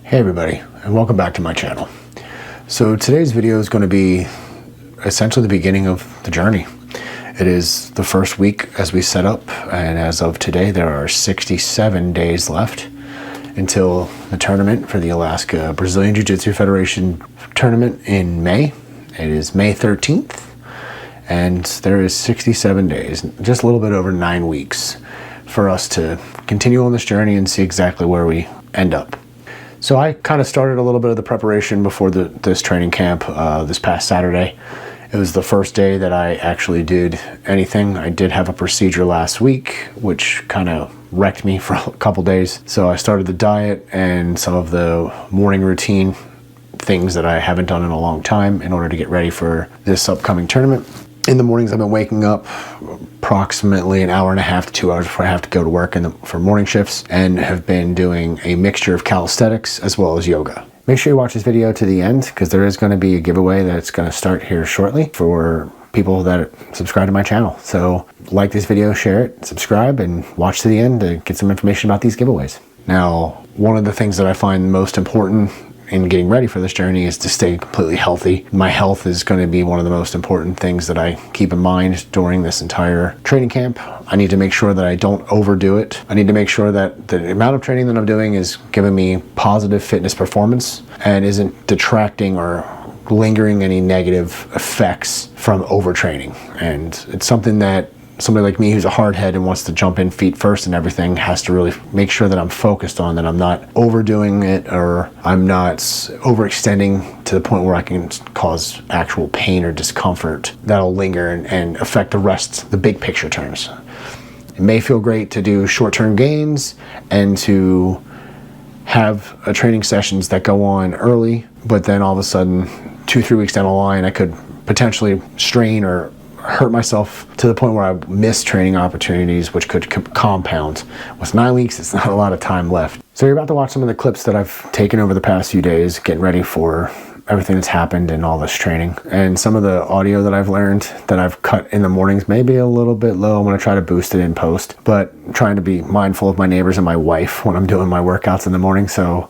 Hey everybody, and welcome back to my channel. So today's video is going to be essentially the beginning of the journey. It is the first week as we set up, and as of today there are 67 days left until the tournament for the Alaska Brazilian Jiu-Jitsu Federation tournament in May. It is May 13th, and there is 67 days, just a little bit over 9 weeks, for us to continue on this journey and see exactly where we end up. So I kind of started a little bit of the preparation before this training camp this past Saturday. It was the first day that I actually did anything. I did have a procedure last week, which kind of wrecked me for a couple days. So I started the diet and some of the morning routine things that I haven't done in a long time in order to get ready for this upcoming tournament. In the mornings, I've been waking up approximately an hour and a half to 2 hours before I have to go to work for morning shifts, and have been doing a mixture of calisthenics as well as yoga. Make sure you watch this video to the end, because there is going to be a giveaway that's going to start here shortly for people that subscribe to my channel. So like this video, share it, subscribe, and watch to the end to get some information about these giveaways. Now, one of the things that I find most important in getting ready for this journey is to stay completely healthy. My health is going to be one of the most important things that I keep in mind during this entire training camp. I need to make sure that I don't overdo it. I need to make sure that the amount of training that I'm doing is giving me positive fitness performance and isn't detracting or lingering any negative effects from overtraining. And it's something that somebody like me who's a hard head and wants to jump in feet first and everything has to really make sure that I'm focused on, that I'm not overdoing it or I'm not overextending to the point where I can cause actual pain or discomfort that'll linger and affect the big picture terms. It may feel great to do short-term gains and to have training sessions that go on early, but then all of a sudden 2-3 weeks down the line I could potentially strain or hurt myself to the point where I miss training opportunities, which could compound. With 9 weeks, it's not a lot of time left. So you're about to watch some of the clips that I've taken over the past few days, getting ready for everything that's happened and all this training. And some of the audio that I've learned that I've cut in the mornings may be a little bit low. I'm going to try to boost it in post, but I'm trying to be mindful of my neighbors and my wife when I'm doing my workouts in the morning. So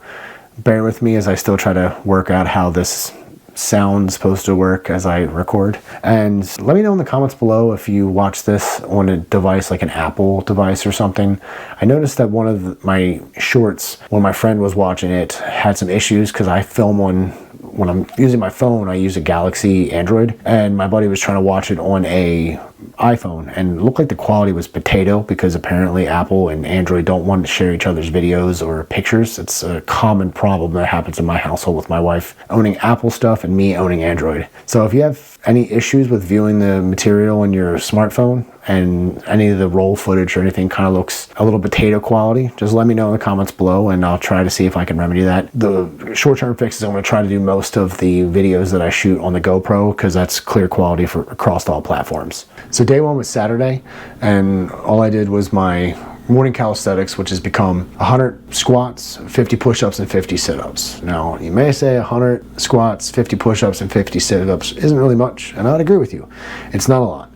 bear with me as I still try to work out how this sound's supposed to work as I record. And let me know in the comments below if you watch this on a device like an Apple device or something. I noticed that one of my shorts, when my friend was watching it, had some issues because I film when I'm using my phone, I use a Galaxy Android, and my buddy was trying to watch it on a iPhone, and it looked like the quality was potato because apparently Apple and Android don't want to share each other's videos or pictures. It's a common problem that happens in my household with my wife owning Apple stuff and me owning Android. So if you have any issues with viewing the material on your smartphone and any of the roll footage or anything kind of looks a little potato quality, just let me know in the comments below and I'll try to see if I can remedy that. The short-term fix is I'm going to try to do most of the videos that I shoot on the GoPro because that's clear quality for across all platforms. So day one was Saturday, and all I did was my morning calisthenics, which has become 100 squats, 50 push-ups, and 50 sit-ups. Now, you may say 100 squats, 50 push-ups, and 50 sit-ups isn't really much, and I'd agree with you. It's not a lot,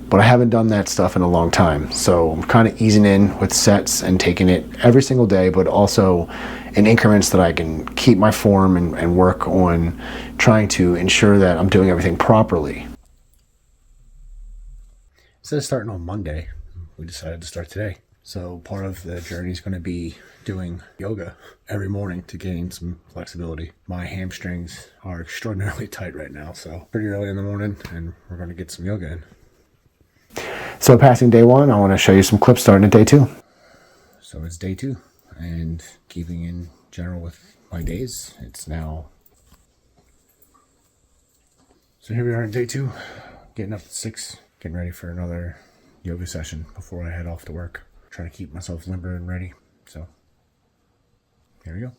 but I haven't done that stuff in a long time, so I'm kind of easing in with sets and taking it every single day, but also in increments that I can keep my form and work on trying to ensure that I'm doing everything properly. Instead of starting on Monday, we decided to start today. So part of the journey is going to be doing yoga every morning to gain some flexibility. My hamstrings are extraordinarily tight right now, so pretty early in the morning, and we're going to get some yoga in. So passing day one, I want to show you some clips starting at day two. So it's day two, and keeping in general with my days, it's now... So here we are on day two, getting up at 6, getting ready for another yoga session before I head off to work. Trying to keep myself limber and ready. So here we go.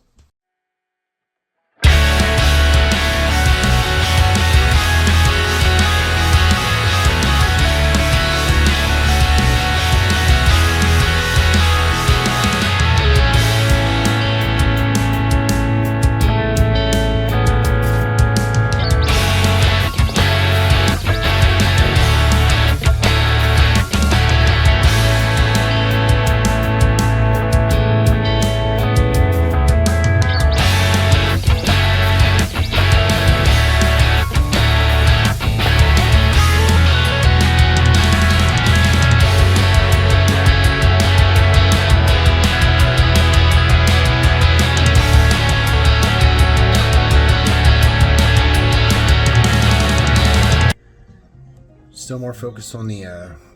Still more focused on the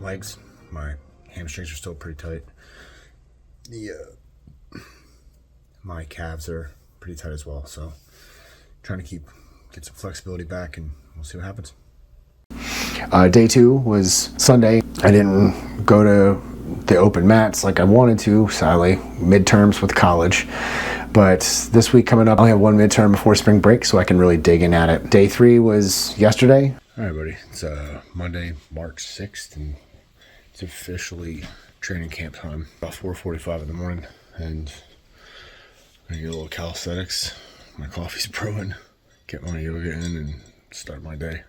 legs. My hamstrings are still pretty tight. My calves are pretty tight as well. So trying to get some flexibility back, and we'll see what happens. Day 2 was Sunday. I didn't go to the open mats like I wanted to, sadly. Midterms with college. But this week coming up, I only have one midterm before spring break, so I can really dig in at it. Day 3 was yesterday. All right, buddy. It's Monday, March 6th, and it's officially training camp time. About 4:45 in the morning, and I'm gonna get a little calisthenics. My coffee's brewing. Get my yoga in and start my day.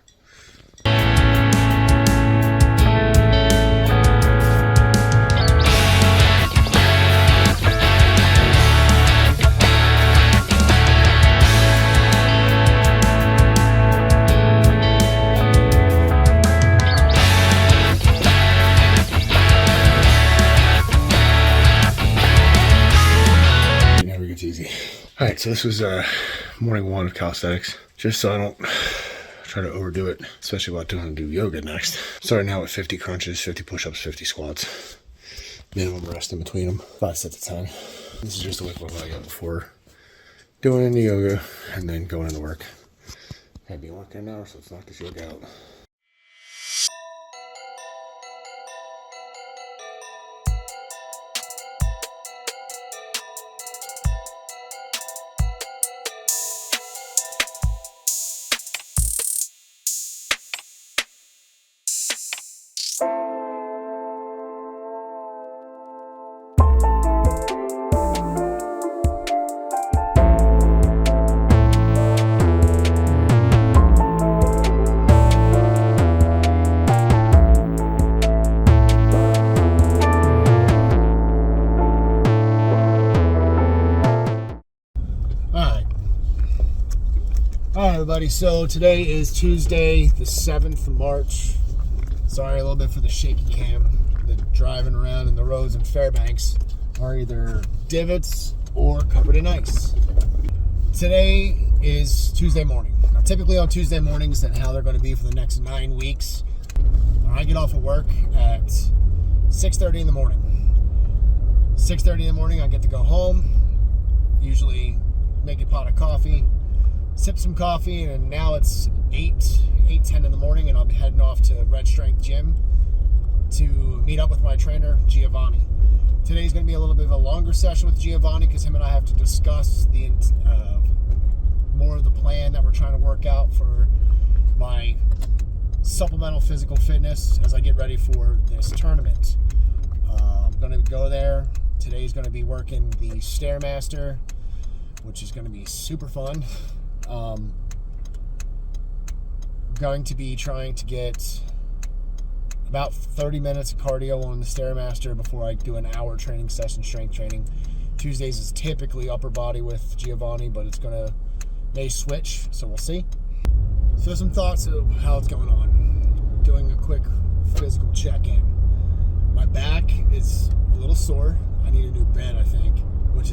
Easy. All right, so this was morning 1 of calisthenics, just so I don't try to overdo it, especially while doing yoga next. Starting out with 50 crunches, 50 push-ups, 50 squats, minimum rest in between them, 5 sets at a time. This is just to wake my body up before doing any yoga and then going into work. Gotta be working now, so let's knock this yoga out. Alright everybody, so today is Tuesday the 7th of March. Sorry a little bit for the shaky cam. The driving around in the roads in Fairbanks are either divots or covered in ice. Today is Tuesday morning. Now typically on Tuesday mornings and how they're going to be for the next 9 weeks, I get off of work at 6:30 in the morning. 6:30 in the morning I get to go home, usually make a pot of coffee, sip some coffee, and now it's 8:10 in the morning, and I'll be heading off to Red Strength Gym to meet up with my trainer, Giovanni. Today's going to be a little bit of a longer session with Giovanni because him and I have to discuss the more of the plan that we're trying to work out for my supplemental physical fitness as I get ready for this tournament. I'm going to go there. Today's going to be working the Stairmaster, which is going to be super fun. Going to be trying to get about 30 minutes of cardio on the Stairmaster before I do an hour training session, strength training. Tuesdays is typically upper body with Giovanni, but it's may switch, so we'll see. So some thoughts of how it's going on. Doing a quick physical check-in. My back is a little sore. I need a new bed, I think, which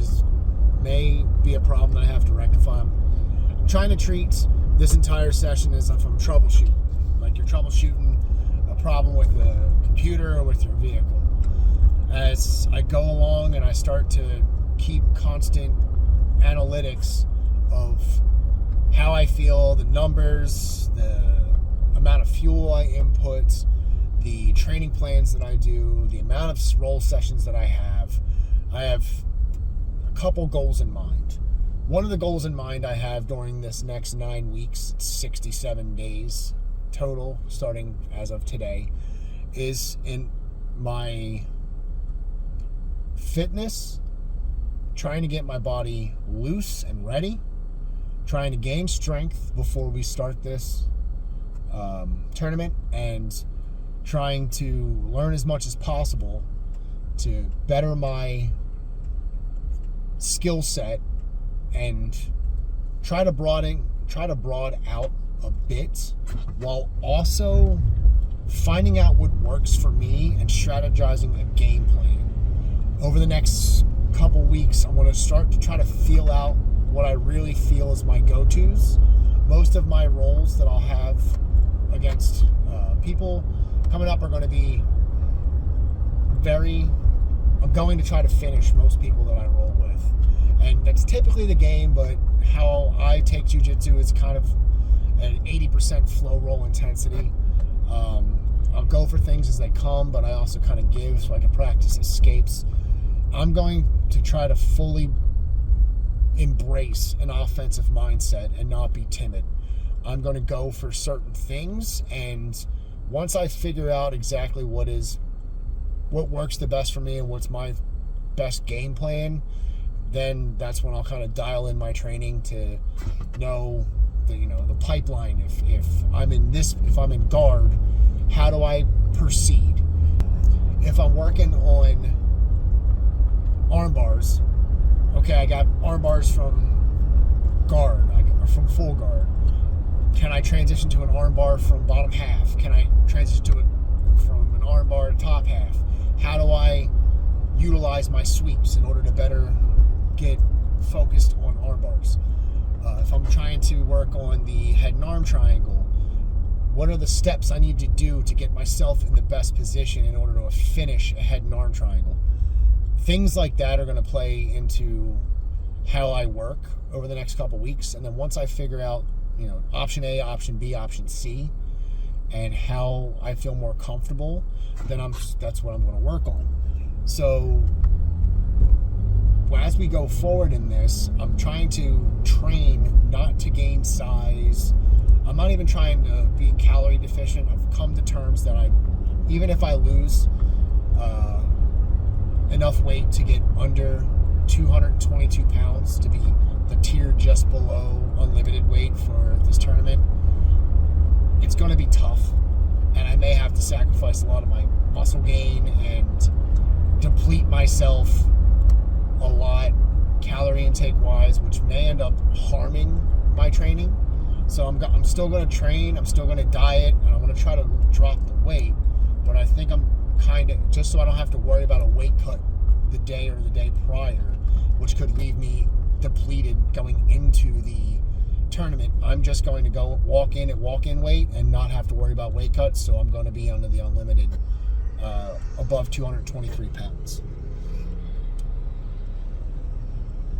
may be a problem that I have to rectify. I'm trying to treat this entire session as if I'm troubleshooting. Like you're troubleshooting a problem with the computer or with your vehicle. As I go along and I start to keep constant analytics of how I feel, the numbers, the amount of fuel I input, the training plans that I do, the amount of roll sessions that I have a couple goals in mind. One of the goals in mind I have during this next 9 weeks, 67 days total, starting as of today, is in my fitness, trying to get my body loose and ready, trying to gain strength before we start this tournament, and trying to learn as much as possible to better my skill set and try to broaden out a bit while also finding out what works for me and strategizing a game plan. Over the next couple weeks, I'm going to start to try to feel out what I really feel is my go-tos. Most of my roles that I'll have against people coming up are going to be I'm going to try to finish most people that I roll with. And that's typically the game, but how I take jiu-jitsu is kind of an 80% flow roll intensity. I'll go for things as they come, but I also kind of give so I can practice escapes. I'm going to try to fully embrace an offensive mindset and not be timid. I'm going to go for certain things, and once I figure out exactly what works the best for me and what's my best game plan, then that's when I'll kind of dial in my training to know the pipeline. If I'm in guard, how do I proceed? If I'm working on arm bars, okay, I got arm bars from guard, or from full guard. Can I transition to an arm bar from bottom half? Can I transition to it from an arm bar to top half? How do I utilize my sweeps in order to better get focused on arm bars? If I'm trying to work on the head and arm triangle, what are the steps I need to do to get myself in the best position in order to finish a head and arm triangle? Things like that are going to play into how I work over the next couple weeks. And then once I figure out, option A, option B, option C, and how I feel more comfortable, then that's what I'm going to work on. So as we go forward in this, I'm trying to train not to gain size. I'm not even trying to be calorie deficient. I've come to terms that even if I lose enough weight to get under 222 pounds to be the tier just below unlimited weight for this tournament, it's going to be tough, and I may have to sacrifice a lot of my muscle gain and deplete myself a lot calorie intake wise, which may end up harming my training. So I'm still going to train, I'm still going to diet, and I'm going to try to drop the weight, but I think I'm kind of, just so I don't have to worry about a weight cut the day or the day prior, which could leave me depleted going into the tournament, I'm just going to go walk in at walk-in weight and not have to worry about weight cuts. So I'm going to be under the unlimited above 223 pounds.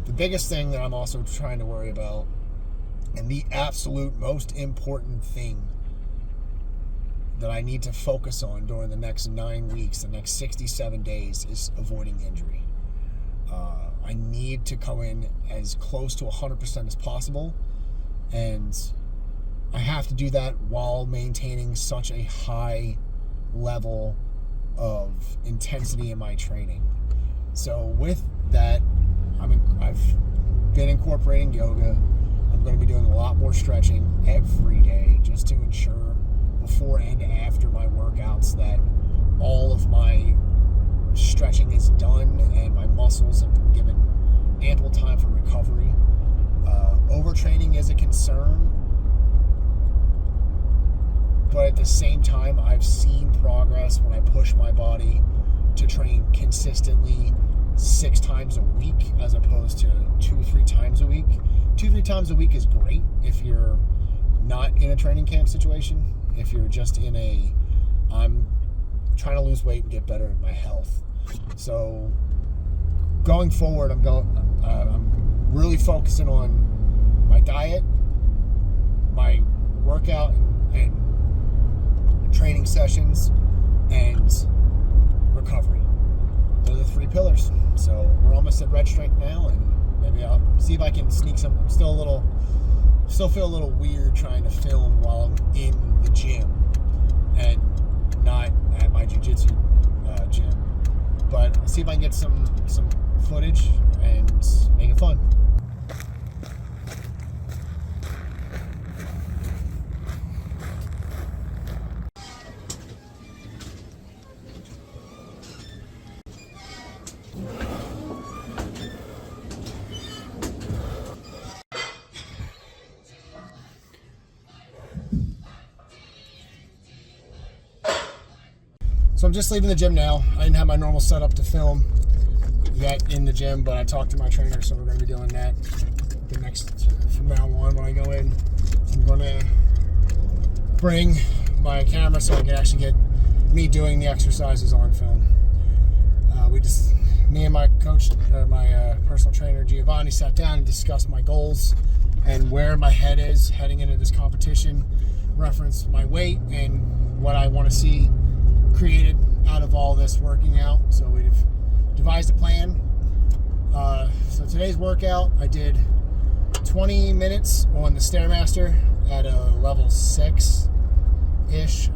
The biggest thing that I'm also trying to worry about, and the absolute most important thing that I need to focus on during the next 9 weeks, the next 67 days, is avoiding injury. I need to come in as close to 100% as possible, and I have to do that while maintaining such a high level of intensity in my training. So with that, I've been incorporating yoga. I'm going to be doing a lot more stretching every day just to ensure before and after my workouts that all of my stretching is done and my muscles have been given ample time for recovery. Overtraining is a concern, but at the same time, I've seen progress when I push my body to train consistently 6 times a week as opposed to 2 or 3 times a week. 2-3 times a week is great if you're not in a training camp situation. If you're just in I'm trying to lose weight and get better at my health. So going forward, I'm really focusing on my diet, my workout and training sessions, and recovery. Those are the 3 pillars. So we're almost at red strength now, and maybe I'll see if I can sneak some. I'm still feel a little weird trying to film while I'm in the gym and not at my jiu-jitsu gym. But I'll see if I can get some footage and make it fun. So I'm just leaving the gym now. I didn't have my normal setup to film yet in the gym, but I talked to my trainer, so we're going to be doing that from now on when I go in. I'm going to bring my camera so I can actually get me doing the exercises on film. Me and my coach, or my personal trainer Giovanni, sat down and discussed my goals and where my head is heading into this competition, referenced my weight and what I want to see created out of all this working out. So we've devised a plan. So today's workout, I did 20 minutes on the Stairmaster at a level 6-ish.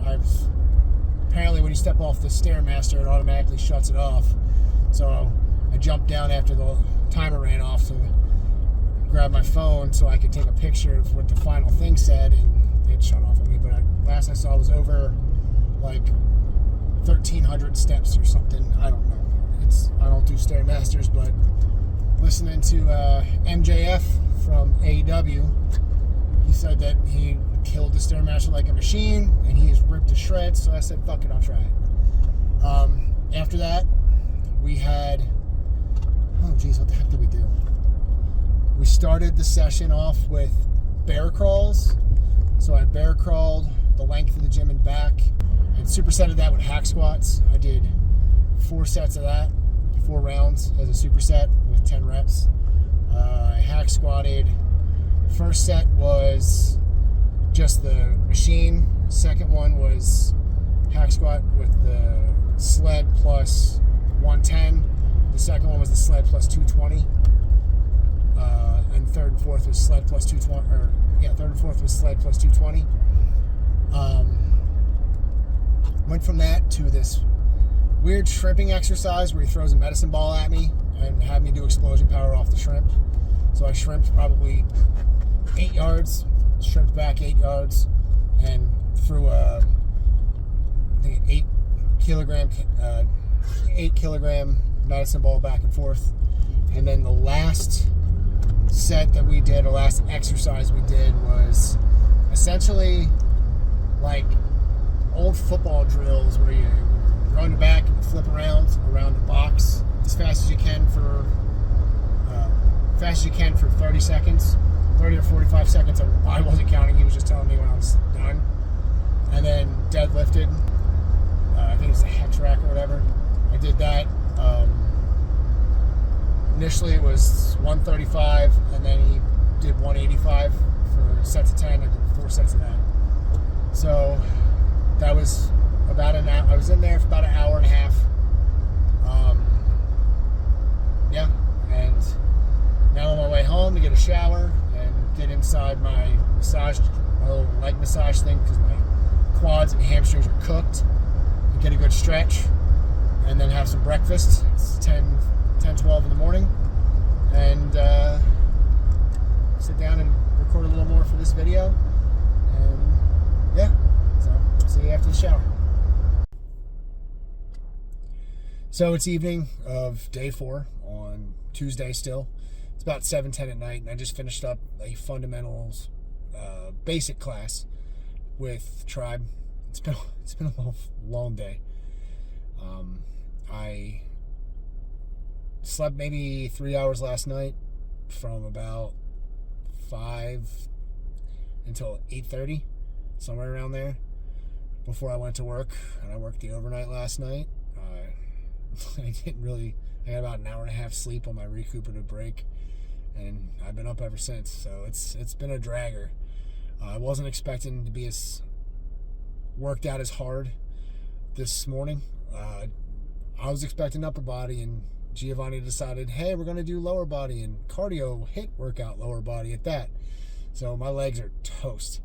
Apparently when you step off the Stairmaster, it automatically shuts it off. So I jumped down after the timer ran off to grab my phone so I could take a picture of what the final thing said, and it shut off on me. But last I saw was over like 1,300 steps or something. I don't know. I don't do Stairmasters, but listening to MJF from AEW, he said that he killed the Stairmaster like a machine, and he is ripped to shreds. So I said, fuck it, I'll try it. After that, we had, what the heck did we do? We started the session off with bear crawls. So I bear crawled the length of the gym and back, and supersetted that with hack squats. I did 4 sets of that, 4 rounds as a superset with 10 reps. I hack squatted. First set was just the machine. Second one was hack squat with the sled plus 110. The second one was the sled plus 220. And third and fourth was sled plus 220. Third and fourth was sled plus 220. Went from that to this weird shrimping exercise where he throws a medicine ball at me and had me do explosion power off the shrimp. So I shrimped probably 8 yards, shrimped back 8 yards, and threw I think an 8 kilogram medicine ball back and forth. And then the last set that we did, or last exercise we did, was essentially like old football drills where you run back and flip around the box as fast as you can for 30 seconds, 30 or 45 seconds. I wasn't counting. He was just telling me when I was done. And then deadlifted. I think it's a hex rack or whatever. I did that. Initially it was 135, and then he did 185 for sets of 10. I did 4 sets of that. So that was about an hour. I was in there for about an hour and a half. And now on my way home to get a shower and get inside my little leg massage thing, because my quads and hamstrings are cooked, and get a good stretch, and then have some breakfast. It's 12 in the morning, and sit down and record a little more for this video, and so see you after the shower. So it's evening of day 4 on Tuesday still. It's about 7:10 at night, and I just finished up a fundamentals basic class with Tribe. It's been a long day. I slept maybe 3 hours last night from about 5 until 8:30, somewhere around there, before I went to work. And I worked the overnight last night. I got about an hour and a half sleep on my recuperative break, and I've been up ever since. So it's been a dragger. I wasn't expecting to be as worked out as hard this morning. I was expecting upper body, and Giovanni decided, hey, we're going to do lower body and cardio HIIT workout, lower body at that. So my legs are toast.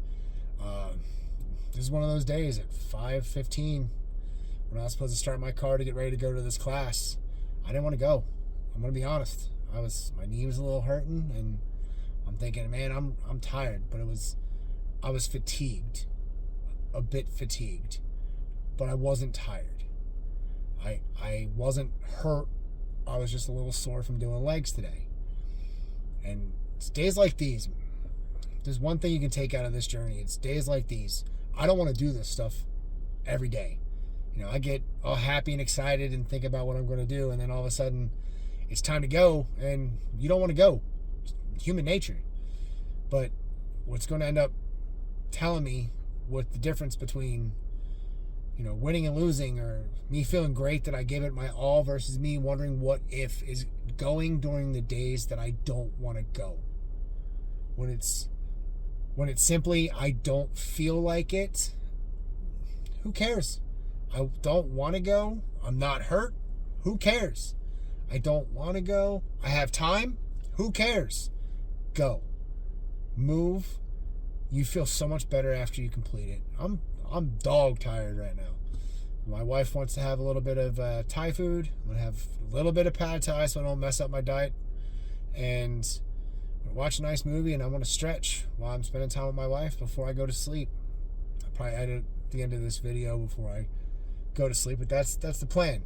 This is one of those days at 5:15 when I was supposed to start my car to get ready to go to this class. I didn't want to go. I'm going to be honest. My knee was a little hurting, and I'm thinking, man, I'm tired, but I was fatigued, a bit fatigued, but I wasn't tired. I wasn't hurt. I was just a little sore from doing legs today. And it's days like these. There's one thing you can take out of this journey. It's days like these. I don't want to do this stuff every day. I get all happy and excited and think about what I'm going to do, and then all of a sudden it's time to go, and you don't want to go. It's human nature. But what's going to end up telling me what the difference between winning and losing, or me feeling great that I gave it my all versus me wondering what if is going during the days that I don't want to go. When it's simply I don't feel like it, who cares? I don't want to go. I'm not hurt. Who cares? I don't want to go. I have time. Who cares? Go. Move. You feel so much better after you complete it. I'm dog tired right now. My wife wants to have a little bit of Thai food. I'm going to have a little bit of pad Thai so I don't mess up my diet. And I'm going to watch a nice movie, and I want to stretch while I'm spending time with my wife before I go to sleep. I'll probably edit the end of this video before I go to sleep, but that's the plan.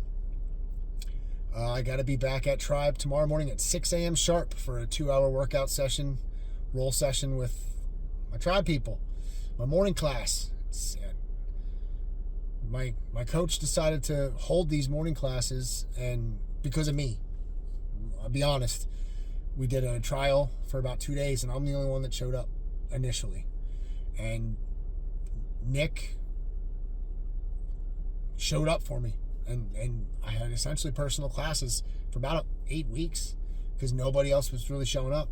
I got to be back at Tribe tomorrow morning at 6 a.m. sharp for a 2-hour workout session, roll session with my Tribe people, my morning class. My coach decided to hold these morning classes, and because of me, I'll be honest, we did a trial for about 2 days, and I'm the only one that showed up initially. And Nick showed up for me, and I had essentially personal classes for about 8 weeks because nobody else was really showing up.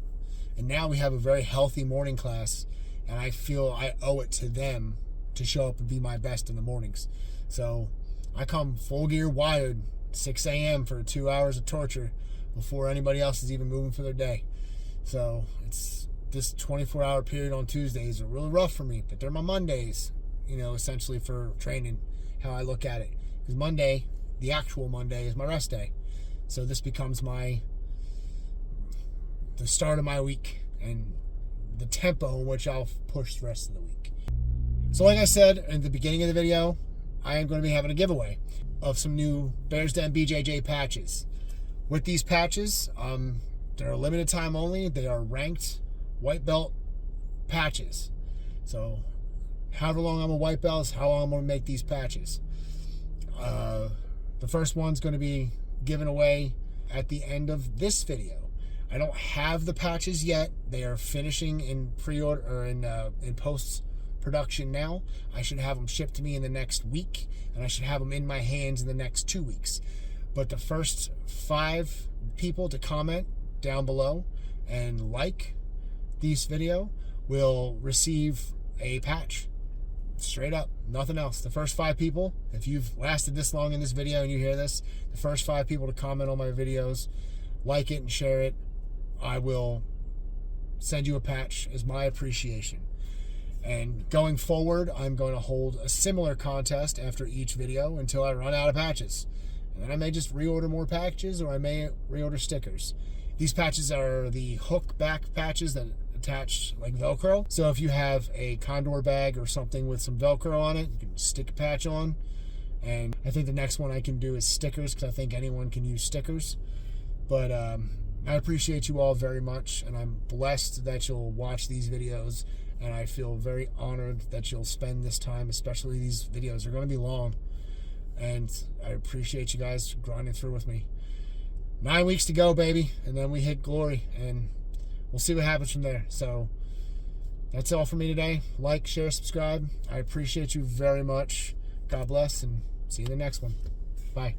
And now we have a very healthy morning class, and I feel I owe it to them to show up and be my best in the mornings. So I come full gear wired 6 a.m. for 2 hours of torture before anybody else is even moving for their day. So it's this 24-hour period on Tuesdays are really rough for me, but they're my Mondays, essentially for training, how I look at it. Because Monday, the actual Monday, is my rest day. So this becomes the start of my week and the tempo in which I'll push the rest of the week. So like I said in the beginning of the video, I am going to be having a giveaway of some new Baehr's Den BJJ patches. With these patches, they're a limited time only. They are ranked white belt patches. So however long I'm a white belt is how long I'm going to make these patches. The first one's going to be given away at the end of this video. I don't have the patches yet. They are finishing in pre-order or in post-production now. I should have them shipped to me in the next week, and I should have them in my hands in the next 2 weeks. But the first 5 people to comment down below and like this video will receive a patch. Straight up, nothing else. The first 5 people, if you've lasted this long in this video and you hear this, the first 5 people to comment on my videos, like it and share it, I will send you a patch as my appreciation. And going forward, I'm going to hold a similar contest after each video until I run out of patches. And then I may just reorder more patches, or I may reorder stickers. These patches are the hook back patches that attach like Velcro. So if you have a Condor bag or something with some Velcro on it, you can stick a patch on. And I think the next one I can do is stickers, because I think anyone can use stickers. But I appreciate you all very much, and I'm blessed that you'll watch these videos, and I feel very honored that you'll spend this time, especially these videos. They're going to be long, and I appreciate you guys grinding through with me. 9 weeks to go, baby, and then we hit glory, and we'll see what happens from there. So that's all for me today. Like, share, subscribe. I appreciate you very much. God bless, and see you in the next one. Bye.